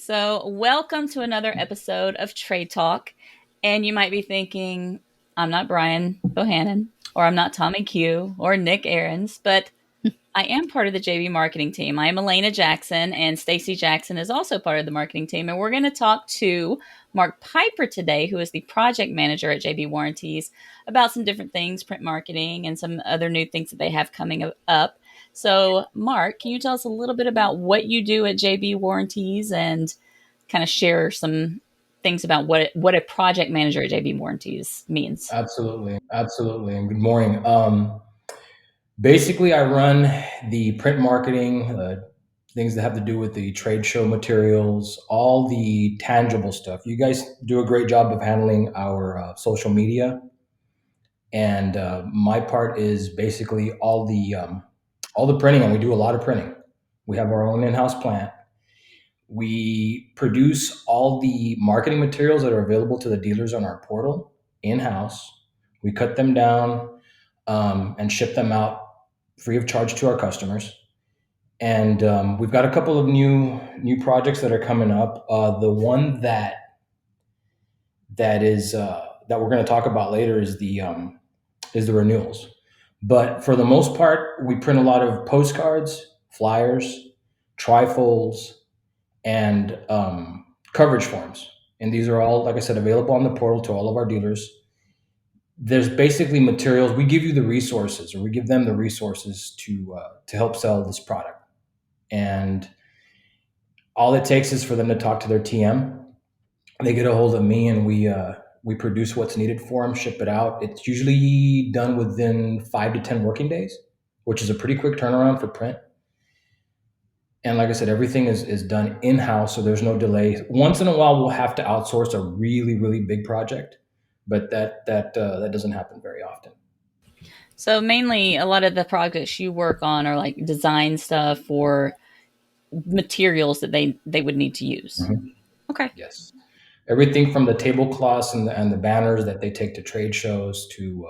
So, welcome to another episode of Trade Talk. And you might be thinking, I'm not Brian Bohannon, or I'm not Tommy Q, or Nick Ahrens, but I am part of the JB marketing team. I am Elena Jackson, and Stacy Jackson is also part of the marketing team. And we're going to talk to MarcPiper today, who is the project manager at JB Warranties, about some different things, print marketing, and some other new things that they have coming up. So, Marc, can you tell us a little bit about what you do at JB Warranties and kind of share some things about what a project manager at JB Warranties means? Absolutely, and good morning. Basically, I run the print marketing, things that have to do with the trade show materials, all the tangible stuff. You guys do a great job of handling our social media, and my part is basically all the printing, and we do a lot of printing. We have our own in-house plant. We produce all the marketing materials that are available to the dealers on our portal in-house. We cut them down and ship them out free of charge to our customers. And we've got a couple of new projects that are coming up. The one that we're going to talk about later is the renewals. But for the most part, we print a lot of postcards, flyers, trifolds, and coverage forms. And these are all, like I said, available on the portal to all of our dealers. There's basically materials. We give you the resources, or we give them the resources to help sell this product. And all it takes is for them to talk to their TM. They get a hold of me, and we produce what's needed for them, ship it out. It's usually done within 5 to 10 working days, which is a pretty quick turnaround for print. And like I said, everything is done in-house, so there's no delay. Once in a while, we'll have to outsource a really, really big project, but that doesn't happen very often. So mainly a lot of the projects you work on are like design stuff or materials that they would need to use. Mhm. Okay. Yes, everything from the tablecloths and the banners that they take to trade shows to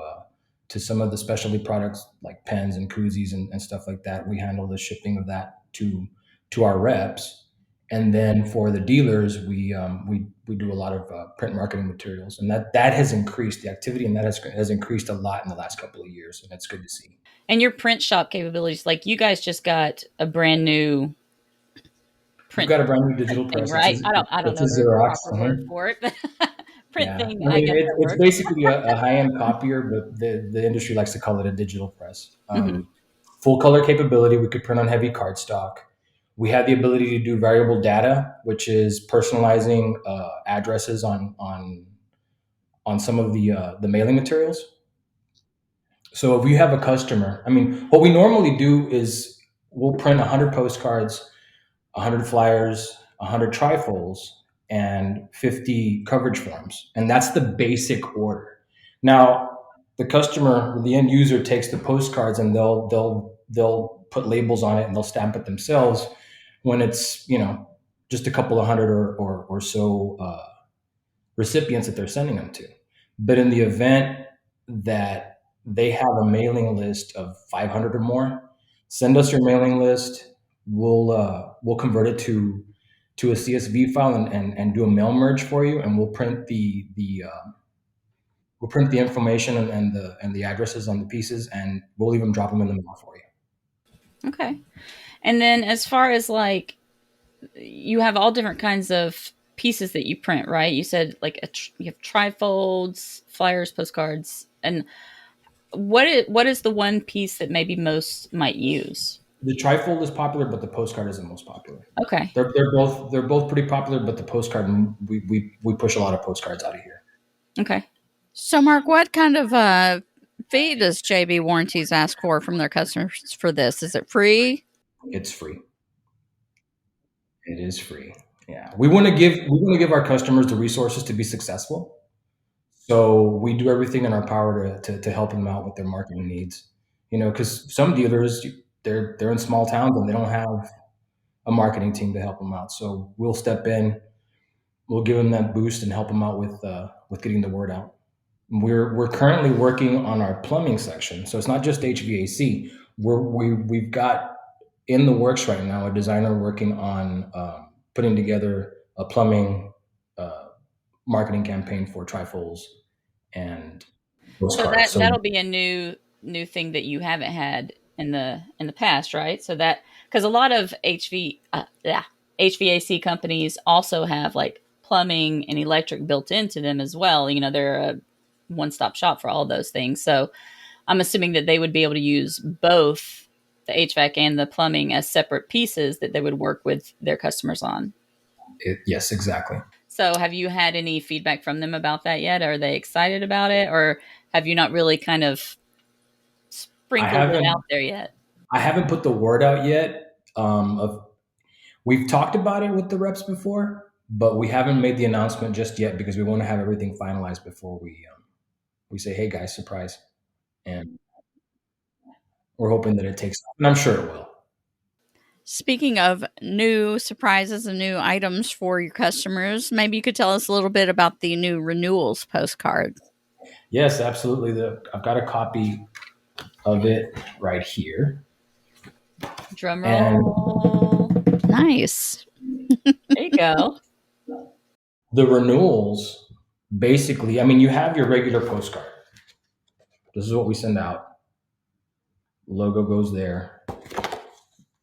some of the specialty products like pens and koozies and stuff like that. We handle the shipping of that to our reps, and then for the dealers, we do a lot of print marketing materials, and that has increased the activity, and that has increased a lot in the last couple of years, and that's good to see. And your print shop capabilities, like you guys just got a brand new We've print got a brand new digital thing, press. right? I don't It's know a the Xerox. proper Uh-huh. word for it, but print Yeah, thing, I I mean guess that it's works. basically a high-end copier, but the industry likes to call it a digital press. Hmm. Full color capability. We could print on heavy cardstock. We have the ability to do variable data, which is personalizing addresses on some of the mailing materials. So if you have a customer, I mean, what we normally do is we'll print 100 postcards, 100 flyers, 100 trifolds, and 50 coverage forms. And that's the basic order. Now, the customer, the end user takes the postcards and they'll put labels on it and they'll stamp it themselves when it's, just a couple of hundred or so recipients that they're sending them to. But in the event that they have a mailing list of 500 or more, send us your mailing list. We'll convert it to a CSV file and do a mail merge for you, and we'll print the information and the addresses on the pieces, and we'll even drop them in the mail for you. Okay. And then as far as like you have all different kinds of pieces that you print, right? You said like you have trifolds, flyers, postcards, and what is the one piece that maybe most might use? The trifold is popular, but the postcard is the most popular. Okay. They're both pretty popular, but the postcard we push a lot of postcards out of here. Okay. So, Marc, what kind of fee does JB Warranties ask for from their customers for this? Is it free? It's free. It is free. Yeah, we want to give our customers the resources to be successful. So we do everything in our power to help them out with their marketing needs. Because some dealers they're in small towns and they don't have a marketing team to help them out. So we'll step in, we'll give them that boost and help them out with getting the word out. We're currently working on our plumbing section, so it's not just HVAC. We've got in the works right now a designer working on putting together a plumbing marketing campaign for trifolds and So Postcard. So that'll be a new thing that you haven't had in the past, right? So that because a lot of HVAC companies also have like plumbing and electric built into them as well. You know, they're a one-stop shop for all those things. So I'm assuming that they would be able to use both the HVAC and the plumbing as separate pieces that they would work with their customers on. yes, exactly. So have you had any feedback from them about that yet? Are they excited about it, or have you not really kind of I sprinkled it haven't out there yet? I haven't put the word out yet. We've talked about it with the reps before, but we haven't made the announcement just yet because we want to have everything finalized before we say, "Hey guys, surprise!" And we're hoping that it takes off, and I'm sure it will. Speaking of new surprises and new items for your customers, maybe you could tell us a little bit about the new Renewals postcard. Yes, absolutely. I've got a copy of it right here, Drum and roll. Nice. There you go. the renewals basically, I mean, you have your regular postcard. This is what we send out. Logo goes there,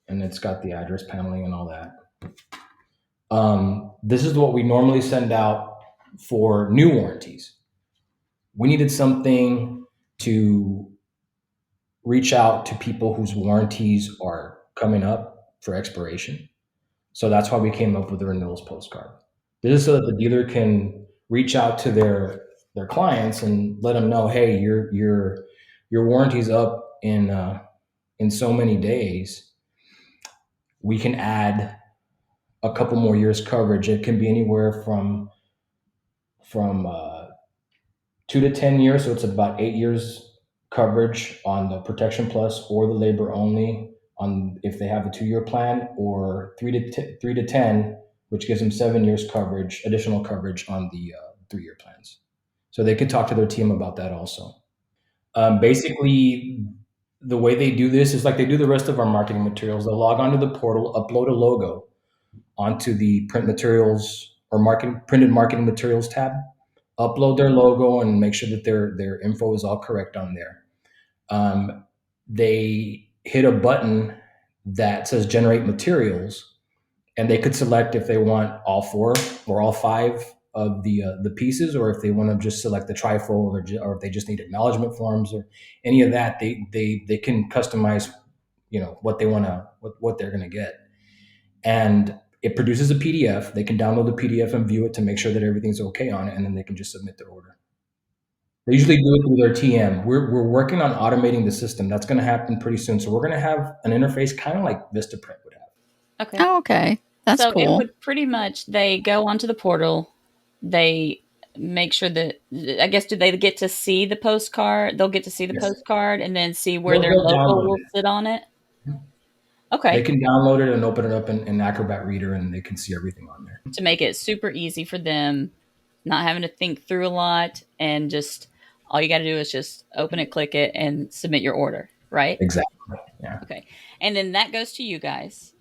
and it's got the address paneling and all that. This is what we normally send out for new warranties. We needed something to reach out to people whose warranties are coming up for expiration. So that's why we came up with the renewals postcard. This is so that the dealer can reach out to their clients and let them know, hey, your warranty's up in so many days. We can add a couple more years coverage. It can be anywhere from 2 to 10 years, so it's about 8 years coverage on the Protection Plus or the labor only on if they have a 2 year plan, or 3 to 10, which gives them 7 years coverage, additional coverage on the 3 year plans. So they could talk to their team about that also. Basically, the way they do this is like they do the rest of our marketing materials. They'll log onto the portal, upload a logo onto the print materials or printed marketing materials tab, upload their logo, and make sure that their info is all correct on there. They hit a button that says generate materials, and they could select if they want all four or all five of the pieces, or if they want to just select the trifold, or if they just need acknowledgement forms or any of that. They can customize, what they want to what they're going to get, and it produces a PDF. They can download the PDF and view it to make sure that everything's okay on it, and then they can just submit their order. They usually do it through their TM. We're working on automating the system. That's going to happen pretty soon. So we're going to have an interface kind of like Vistaprint would have. Okay. Oh, okay. That's so cool. it would pretty much, they go onto the portal, they make sure that, I guess, do they get to see the postcard? They'll get to see the Yes. postcard and then see where their They'll logo download will it. sit on it. They Okay. can download it and open it up in Acrobat Reader, and they can see everything on there. To make it super easy for them, not having to think through a lot, and just all you got to do is just open it, click it, and submit your order, right? Exactly. Yeah. Okay. And then that goes to you guys.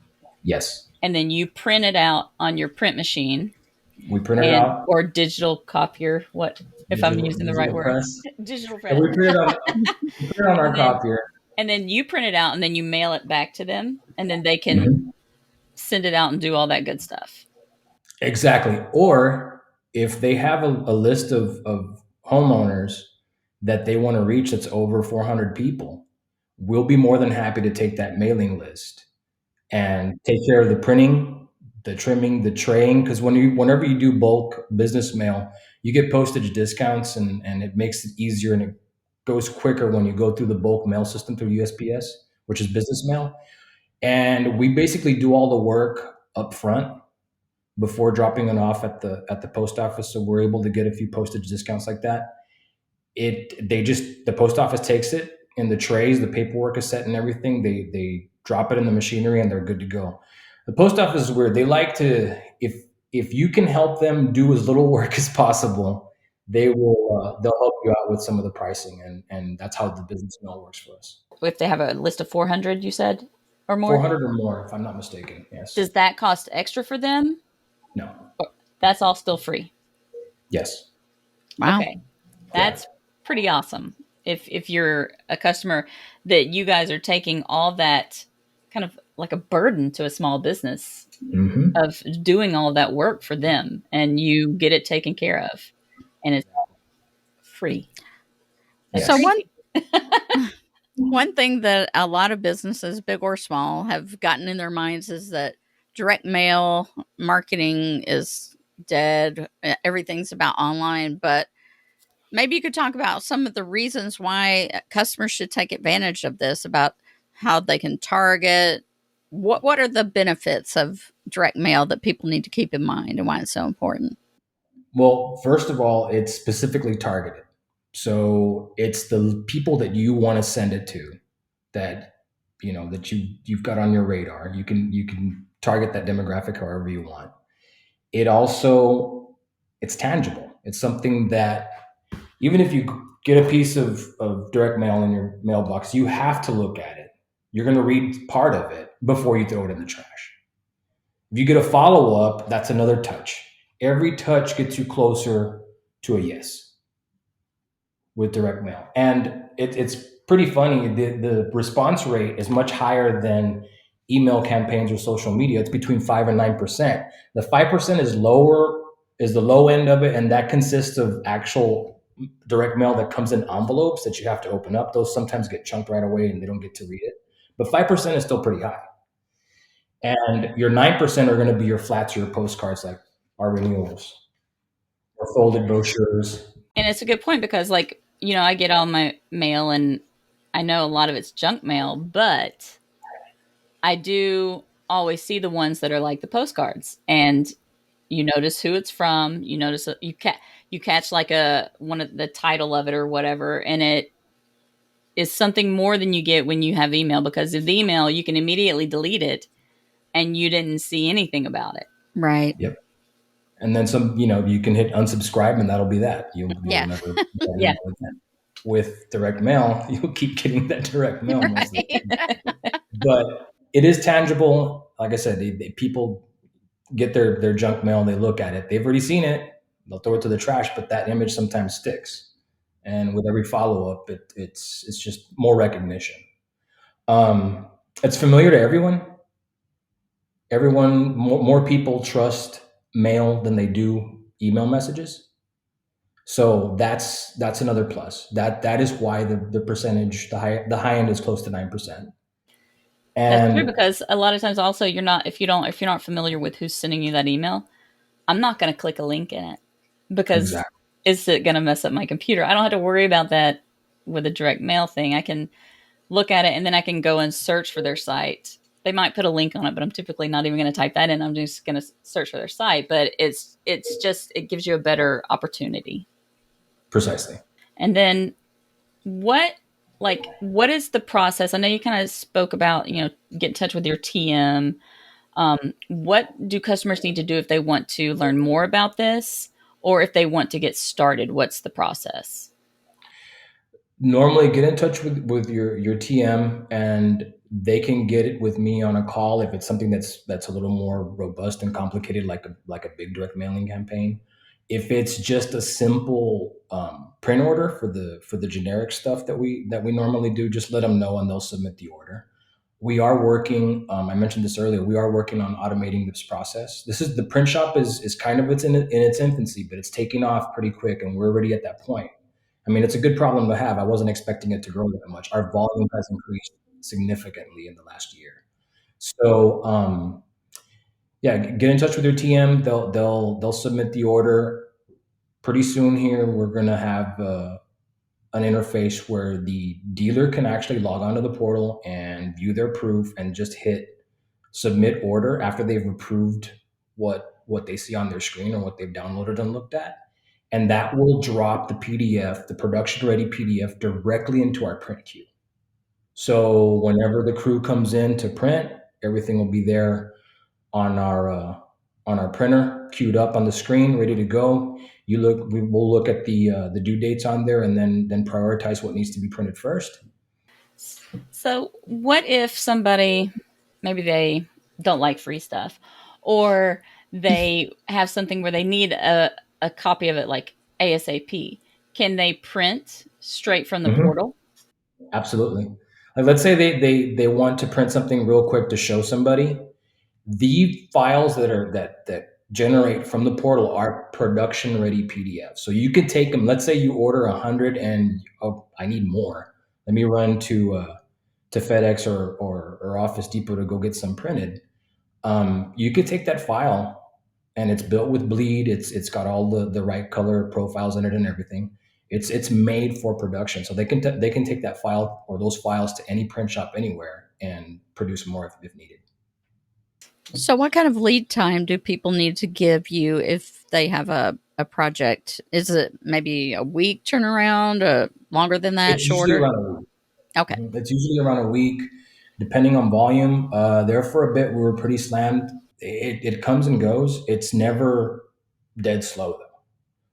Yes. And then you print it out on your print machine. We print it out. Or digital copier. What if I'm using the right word? Press. Digital press. And we print it on our copier. And then you print it out, and then you mail it back to them, and then they can send it out and do all that good stuff. Exactly. Or if they have a list of homeowners that they want to reach that's over 400 people, we'll be more than happy to take that mailing list and take care of the printing, the trimming, the traying. Because whenever you do bulk business mail, you get postage discounts, and it makes it easier, and it goes quicker when you go through the bulk mail system through USPS, which is business mail. And we basically do all the work up front before dropping it off at the post office, so we're able to get a few postage discounts like that. The post office takes it in the trays, the paperwork is set and everything. They drop it in the machinery, and they're good to go. The post office is weird. They like to, if you can help them do as little work as possible, they'll help you out with some of the pricing, and that's how the business mail works for us. If they have a list of 400, you said, or more? 400 or more, if I'm not mistaken. Yes. Does that cost extra for them? No. That's all still free. Yes. Wow. Okay. That's pretty awesome. If you're a customer that you guys are taking all that kind of like a burden to a small business Mm-hmm. of doing all that work for them and you get it taken care of and it's free. That's So Yes. crazy. one thing that a lot of businesses, big or small, have gotten in their minds is that direct mail marketing is dead. Everything's about online, but maybe you could talk about some of the reasons why customers should take advantage of this, about how they can target. What are the benefits of direct mail that people need to keep in mind and why it's so important? Well, first of all, it's specifically targeted. So it's the people that you want to send it to that that you've got on your radar. You can target that demographic however you want. It also it's tangible. It's something that even if you get a piece of direct mail in your mailbox, you have to look at it. You're going to read part of it before you throw it in the trash. If you get a follow up, that's another touch. Every touch gets you closer to a yes with direct mail. And it's pretty funny. The response rate is much higher than email campaigns or social media. It's between 5 and 9%. The 5% is the low end of it, and that consists of actual direct mail that comes in envelopes that you have to open up. Those sometimes get chunked right away and they don't get to read it. But 5% is still pretty high. And your 9% are going to be your flats or your postcards, like our renewals or folded brochures. And it's a good point because, like, I get all my mail and I know a lot of it's junk mail, but I do always see the ones that are like the postcards, and you notice who it's from. You notice you catch like one of the title of it or whatever, and it is something more than you get when you have email, because of the email you can immediately delete it and you didn't see anything about it. Right. Yep. And then you can hit unsubscribe and that'll be that. You'll Yeah. never get that Yeah. email again. With direct mail, you'll keep getting that direct mail most of the time. But it is tangible. Like I said, people get their junk mail, they look at it, they've already seen it, they'll throw it to the trash, but that image sometimes sticks. And with every follow up, it's just more recognition. It's familiar to everyone. More people trust mail than they do email messages. So that's another plus. That is why the percentage, the high end is close to 9%. That's true, And because a lot of times also if you're not familiar with who's sending you that email, I'm not going to click a link in it because exactly. is it going to mess up my computer? I don't have to worry about that with a direct mail thing. I can look at it and then I can go and search for their site. They might put a link on it, but I'm typically not even going to type that in. I'm just going to search for their site. But it gives you a better opportunity. Precisely. And then what is the process? I know you kind of spoke about, get in touch with your TM. What do customers need to do if they want to learn more about this, or if they want to get started? What's the process? Normally get in touch with your TM and they can get it with me on a call if it's something that's a little more robust and complicated, like a big direct mailing campaign. If it's just a simple print order for the generic stuff that we normally do, just let them know and they'll submit the order. We are working. I mentioned this earlier. We are working on automating this process. This is the Printshop is kind of in its infancy, but it's taking off pretty quick, and we're already at that point. I mean, it's a good problem to have. I wasn't expecting it to grow that much. Our volume has increased significantly in the last year. So, yeah, get in touch with your TM. They'll submit the order pretty soon. Here, we're gonna have an interface where the dealer can actually log onto the portal and view their proof and just hit submit order after they've approved what they see on their screen or what they've downloaded and looked at. And that will drop the PDF, the production ready PDF, directly into our print queue. So whenever the crew comes in to print, everything will be there on our printer, queued up on the screen, ready to go. We will look at the due dates on there, and then prioritize what needs to be printed first. So what if somebody, maybe they don't like free stuff, or they have something where they need a copy of it like ASAP. Can they print straight from the Hmm. portal? Absolutely. Like, let's say they want to print something real quick to show somebody. The files that generate from the portal are production ready PDFs. So you could take them. Let's say you order 100, and oh, I need more. Let me run to FedEx or Office Depot to go get some printed. You could take that file, and it's built with bleed. It's got all the right color profiles in it and everything. It's made for production, so they can take that file or those files to any print shop anywhere and produce more if needed. So, what kind of lead time do people need to give you if they have a project? Is it maybe a week turnaround, longer than that, It's usually shorter? around a week. Okay. It's usually around a week, depending on volume. There for a bit, we were pretty slammed. It comes and goes. It's never dead slow though.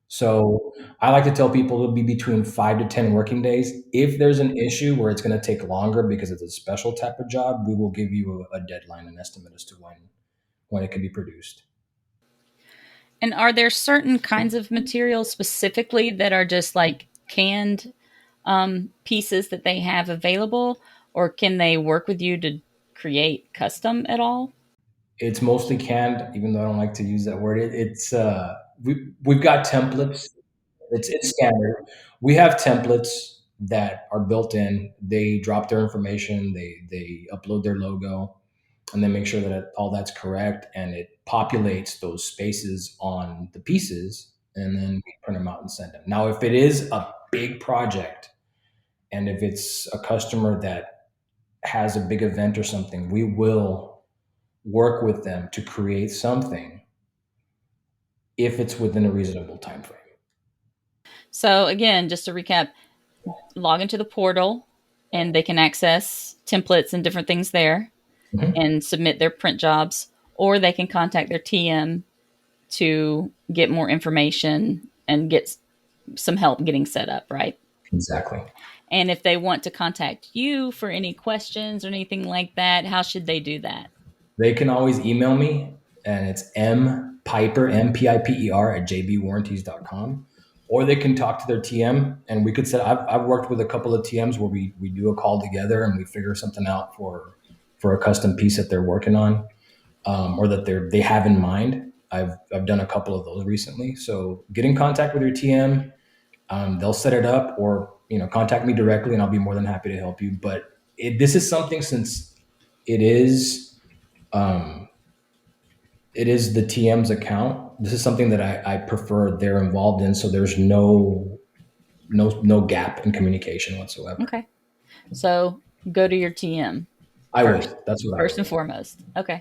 So I like to tell people it'll be between 5 to 10 working days. If there's an issue where it's going to take longer because it's a special type of job, we will give you a deadline, an estimate as to when it can be produced. And are there certain kinds of materials specifically that are just like canned pieces that they have available, or can they work with you to create custom at all? It's mostly canned, even though I don't like to use that word. We've got templates. It's standard. We have templates that are built in. They drop their information. They upload their logo, and then make sure that all that's correct, and it populates those spaces on the pieces, and then we print them out and send them. Now, if it is a big project, and if it's a customer that has a big event or something, we will work with them to create something if it's within a reasonable time frame. So, again, just to recap, log into the portal and they can access templates and different things there Mhm. and submit their print jobs, or they can contact their TM to get more information and get some help getting set up, right? Exactly. And if they want to contact you for any questions or anything like that, how should they do that? They can always email me, and it's MPiper, MPIPER at JBWarranties.com. Or they can talk to their TM, and we could set. I've worked with a couple of TMs where we do a call together and we figure something out for a custom piece that they're working on, or that they have in mind. I've done a couple of those recently. So get in contact with your TM. They'll set it up, or contact me directly, and I'll be more than happy to help you. But this is something, since it is um, it is the TM's account. This is something that I prefer they're involved in, so there's no gap in communication whatsoever. Okay. So go to your TM I would. first, That's what I first would and do. foremost. Okay.